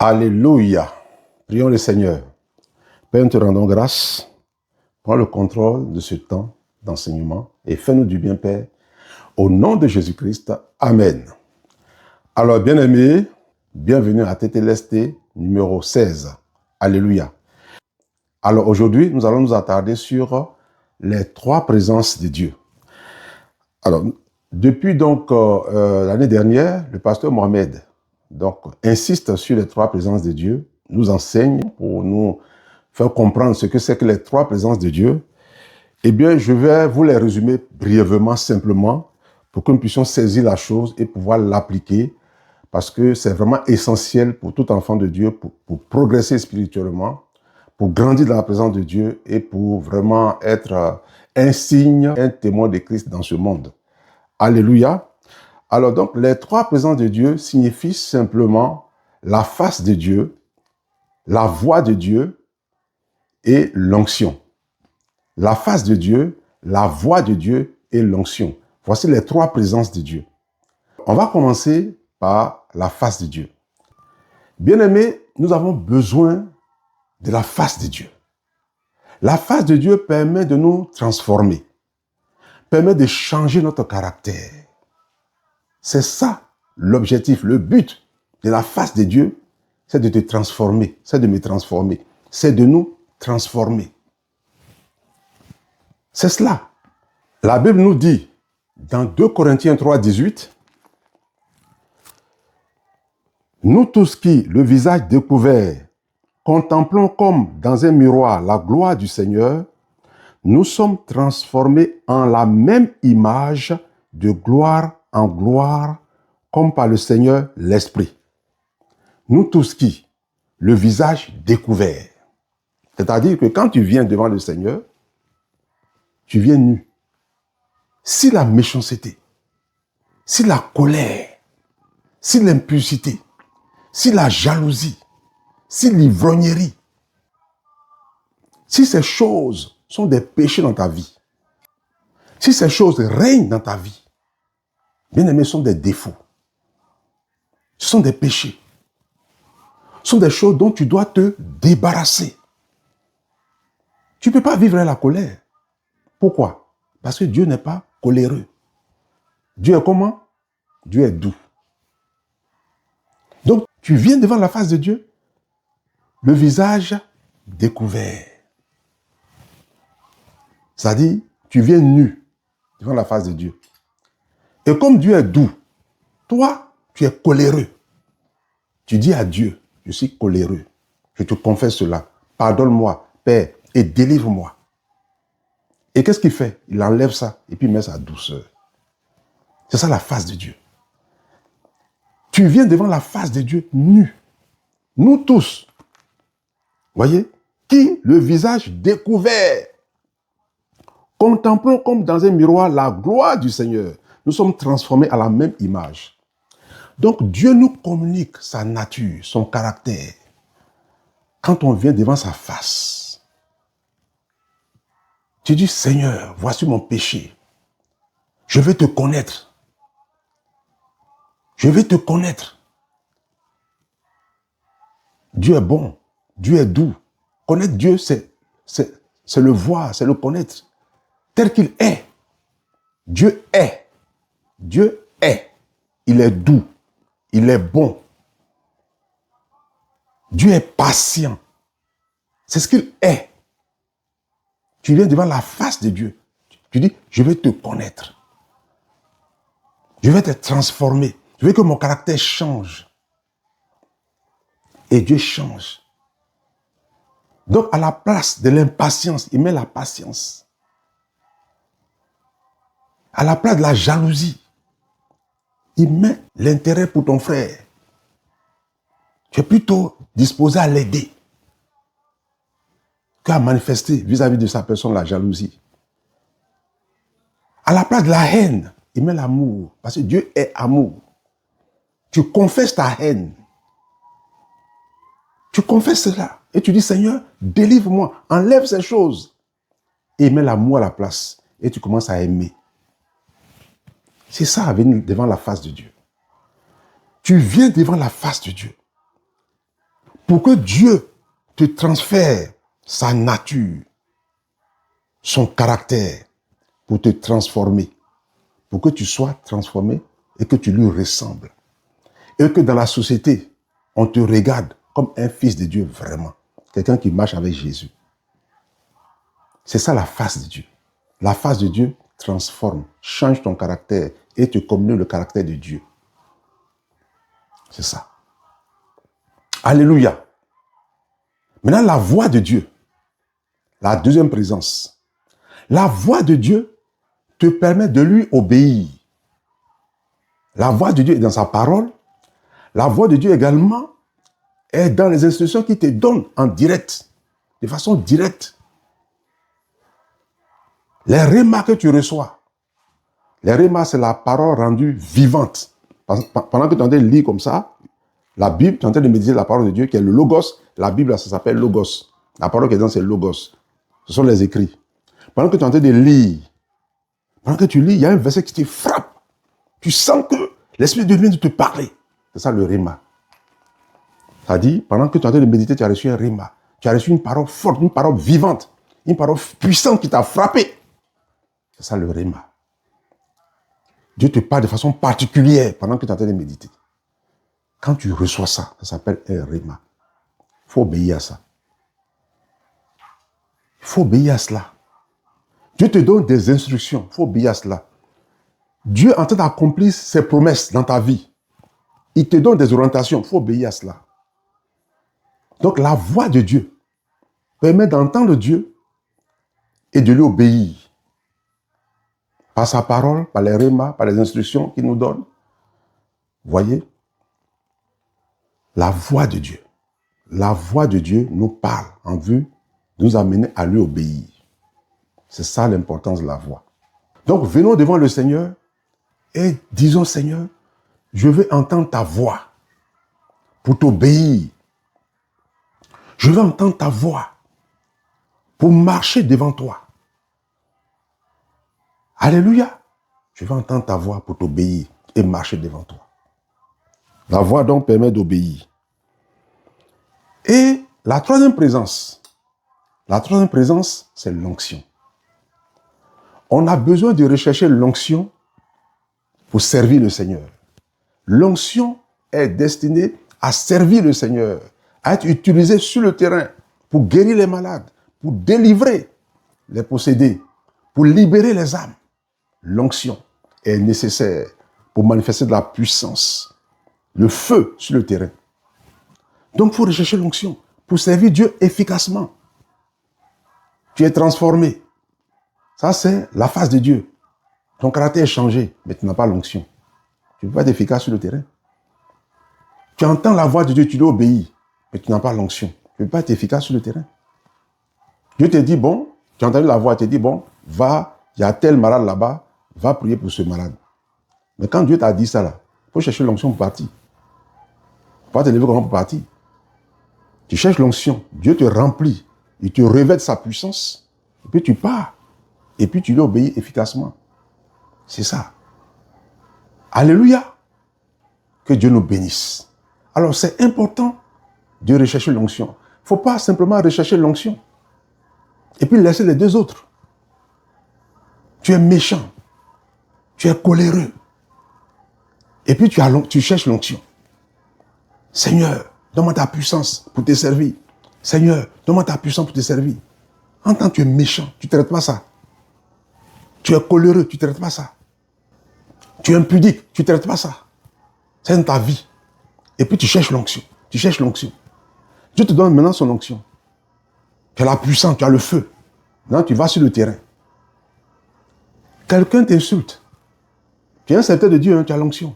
Alléluia. Prions le Seigneur. Père, nous te rendons grâce. Prends le contrôle de ce temps d'enseignement et fais-nous du bien, Père. Au nom de Jésus-Christ. Amen. Alors, bien-aimés, bienvenue à TTLST numéro 16. Alléluia. Alors, aujourd'hui, nous allons nous attarder sur les trois présences de Dieu. Alors, depuis donc l'année dernière, le pasteur Mohamed insiste sur les trois présences de Dieu, nous enseigne pour nous faire comprendre ce que c'est que les trois présences de Dieu. Eh bien, je vais vous les résumer brièvement, simplement, pour que nous puissions saisir la chose et pouvoir l'appliquer, parce que c'est vraiment essentiel pour tout enfant de Dieu, pour progresser spirituellement, pour grandir dans la présence de Dieu et pour vraiment être un signe, un témoin de Christ dans ce monde. Alléluia. Alors donc, les trois présences de Dieu signifient simplement la face de Dieu, la voix de Dieu et l'onction. La face de Dieu, la voix de Dieu et l'onction. Voici les trois présences de Dieu. On va commencer par la face de Dieu. Bien-aimés, nous avons besoin de la face de Dieu. La face de Dieu permet de nous transformer, permet de changer notre caractère. C'est ça l'objectif, le but de la face de Dieu, c'est de te transformer, c'est de me transformer, c'est de nous transformer. C'est cela. La Bible nous dit, dans 2 Corinthiens 3, 18, « Nous tous qui, le visage découvert, contemplons comme dans un miroir la gloire du Seigneur, nous sommes transformés en la même image de gloire en gloire, comme par le Seigneur l'Esprit. » Nous tous qui, le visage découvert. C'est-à-dire que quand tu viens devant le Seigneur, tu viens nu. Si la méchanceté, si la colère, si l'impudicité, si la jalousie, si l'ivrognerie, si ces choses sont des péchés dans ta vie, si ces choses règnent dans ta vie, bien aimés, ce sont des défauts. Ce sont des péchés. Ce sont des choses dont tu dois te débarrasser. Tu ne peux pas vivre la colère. Pourquoi? Parce que Dieu n'est pas coléreux. Dieu est comment? Dieu est doux. Donc, tu viens devant la face de Dieu, le visage découvert. C'est-à-dire, tu viens nu devant la face de Dieu. Et comme Dieu est doux, toi, tu es coléreux. Tu dis à Dieu, je suis coléreux. Je te confesse cela. Pardonne-moi, Père, et délivre-moi. Et qu'est-ce qu'il fait? Il enlève ça et puis il met sa douceur. C'est ça la face de Dieu. Tu viens devant la face de Dieu nu. Nous tous. Voyez? Qui? Le visage découvert. Contemplons comme dans un miroir la gloire du Seigneur. Nous sommes transformés à la même image. Donc Dieu nous communique sa nature, son caractère. Quand on vient devant sa face, tu dis, Seigneur, voici mon péché. Je veux te connaître. Je veux te connaître. Dieu est bon. Dieu est doux. Connaître Dieu, c'est le voir, c'est le connaître. Tel qu'il est. Dieu est. Dieu est. Il est doux. Il est bon. Dieu est patient. C'est ce qu'il est. Tu viens devant la face de Dieu. Tu dis, je vais te connaître. Je vais te transformer. Je veux que mon caractère change. Et Dieu change. Donc, à la place de l'impatience, il met la patience. À la place de la jalousie, il met l'intérêt pour ton frère. Tu es plutôt disposé à l'aider qu'à manifester vis-à-vis de sa personne la jalousie. À la place de la haine, il met l'amour. Parce que Dieu est amour. Tu confesses ta haine. Tu confesses cela. Et tu dis, Seigneur, délivre-moi. Enlève ces choses. Et il met l'amour à la place. Et tu commences à aimer. C'est ça, venir devant la face de Dieu. Tu viens devant la face de Dieu. Pour que Dieu te transfère sa nature, son caractère, pour te transformer, pour que tu sois transformé et que tu lui ressembles. Et que dans la société, on te regarde comme un fils de Dieu vraiment. Quelqu'un qui marche avec Jésus. C'est ça la face de Dieu. La face de Dieu transforme, change ton caractère et te communique le caractère de Dieu. C'est ça. Alléluia. Maintenant, la voix de Dieu. La deuxième présence. La voix de Dieu te permet de lui obéir. La voix de Dieu est dans sa parole. La voix de Dieu également est dans les instructions qu'il te donne en direct, de façon directe. Les rémas que tu reçois. Les rémas, c'est la parole rendue vivante. Pendant que tu es en train de lire comme ça, la Bible, tu es en train de méditer la parole de Dieu, qui est le Logos. La Bible, ça s'appelle Logos. La parole qui est dans, c'est Logos. Ce sont les écrits. Pendant que tu es en train de lire, pendant que tu lis, il y a un verset qui te frappe. Tu sens que l'Esprit de Dieu vient de te parler. C'est ça le réma. Ça dit, pendant que tu es en train de méditer, tu as reçu un réma. Tu as reçu une parole forte, une parole vivante, une parole puissante qui t'a frappé. C'est ça le réma. Dieu te parle de façon particulière pendant que tu es en train de méditer. Quand tu reçois ça, ça s'appelle un réma. Il faut obéir à ça. Il faut obéir à cela. Dieu te donne des instructions. Il faut obéir à cela. Dieu est en train d'accomplir ses promesses dans ta vie. Il te donne des orientations. Il faut obéir à cela. Donc la voix de Dieu permet d'entendre Dieu et de lui obéir. Par sa parole, par les rémas, par les instructions qu'il nous donne. Voyez, la voix de Dieu. La voix de Dieu nous parle en vue de nous amener à lui obéir. C'est ça l'importance de la voix. Donc venons devant le Seigneur et disons, Seigneur, je veux entendre ta voix pour t'obéir. Je veux entendre ta voix pour marcher devant toi. Alléluia. Je veux entendre ta voix pour t'obéir et marcher devant toi. La voix donc permet d'obéir. Et la troisième présence, c'est l'onction. On a besoin de rechercher l'onction pour servir le Seigneur. L'onction est destinée à servir le Seigneur, à être utilisée sur le terrain pour guérir les malades, pour délivrer les possédés, pour libérer les âmes. L'onction est nécessaire pour manifester de la puissance, le feu sur le terrain. Donc, il faut rechercher l'onction pour servir Dieu efficacement. Tu es transformé. Ça, c'est la face de Dieu. Ton caractère est changé, mais tu n'as pas l'onction. Tu ne peux pas être efficace sur le terrain. Tu entends la voix de Dieu, tu dois obéir, mais tu n'as pas l'onction. Tu ne peux pas être efficace sur le terrain. Dieu te dit, bon, tu as entendu la voix, tu te dit, bon, va, il y a tel malade là-bas, va prier pour ce malade. Mais quand Dieu t'a dit ça là, il faut chercher l'onction pour partir. Il ne faut pas te lever pour partir. Tu cherches l'onction, Dieu te remplit, il te revêt de sa puissance, et puis tu pars, et puis tu lui obéis efficacement. C'est ça. Alléluia. Que Dieu nous bénisse. Alors c'est important de rechercher l'onction. Il ne faut pas simplement rechercher l'onction, et puis laisser les deux autres. Tu es méchant, tu es coléreux, et puis tu cherches l'onction. Seigneur, donne-moi ta puissance pour te servir. Seigneur, donne-moi ta puissance pour te servir. En tant que tu es méchant, tu ne traites pas ça. Tu es coléreux, tu ne traites pas ça. Tu es impudique, tu ne traites pas ça. C'est dans ta vie. Et puis tu cherches l'onction. Tu cherches l'onction. Dieu te donne maintenant son onction. Tu as la puissance, tu as le feu. Maintenant tu vas sur le terrain. Quelqu'un t'insulte. Tu es un serviteur de Dieu, hein, tu as l'onction.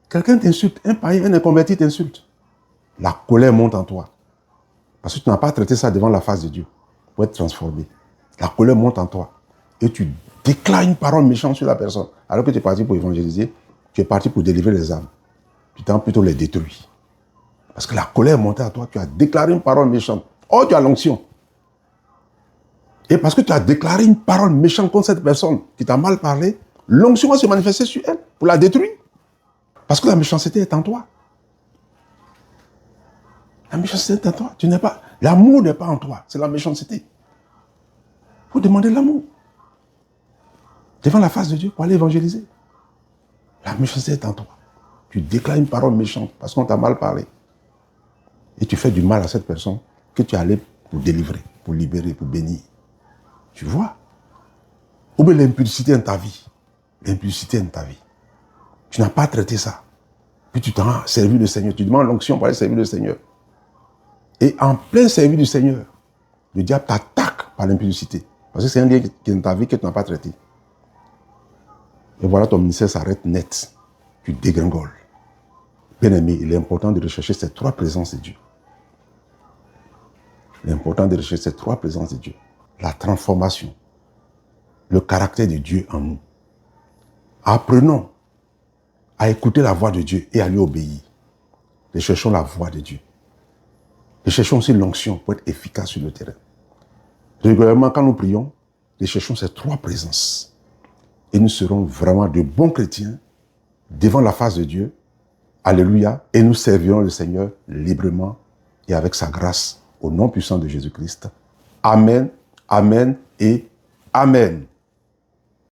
Quelqu'un t'insulte, un païen, un inconverti t'insulte. La colère monte en toi. Parce que tu n'as pas traité ça devant la face de Dieu pour être transformé. La colère monte en toi. Et tu déclares une parole méchante sur la personne. Alors que tu es parti pour évangéliser, tu es parti pour délivrer les âmes. Tu t'en plutôt les détruire. Parce que la colère est montée à toi, tu as déclaré une parole méchante. Oh, tu as l'onction. Et parce que tu as déclaré une parole méchante contre cette personne qui t'a mal parlé, l'onction va se manifester sur elle pour la détruire. Parce que la méchanceté est en toi. méchanceté est en toi. L'amour n'est pas en toi, c'est la méchanceté. Il faut demander l'amour. Devant la face de Dieu pour aller évangéliser. La méchanceté est en toi. Tu déclares une parole méchante parce qu'on t'a mal parlé. Et tu fais du mal à cette personne que tu es allé pour délivrer, pour libérer, pour bénir. Tu vois? Ou bien l'impudicité dans ta vie. L'impudicité dans ta vie. Tu n'as pas traité ça. Puis tu t'en as servi le Seigneur. Tu demandes l'onction pour aller servir le Seigneur. Et en plein service du Seigneur, le diable t'attaque par l'impudicité. Parce que c'est un lien qui est dans ta vie que tu n'as pas traité. Et voilà, ton ministère s'arrête net. Tu dégringoles. Bien-aimé, il est important de rechercher ces trois présences de Dieu. Il est important de rechercher ces trois présences de Dieu. La transformation. Le caractère de Dieu en nous. Apprenons à écouter la voix de Dieu et à lui obéir. Recherchons la voix de Dieu. Recherchons aussi l'onction pour être efficace sur le terrain. Régulièrement, quand nous prions, recherchons ces trois présences. Et nous serons vraiment de bons chrétiens devant la face de Dieu. Alléluia. Et nous servirons le Seigneur librement et avec sa grâce au nom puissant de Jésus-Christ. Amen, amen et amen.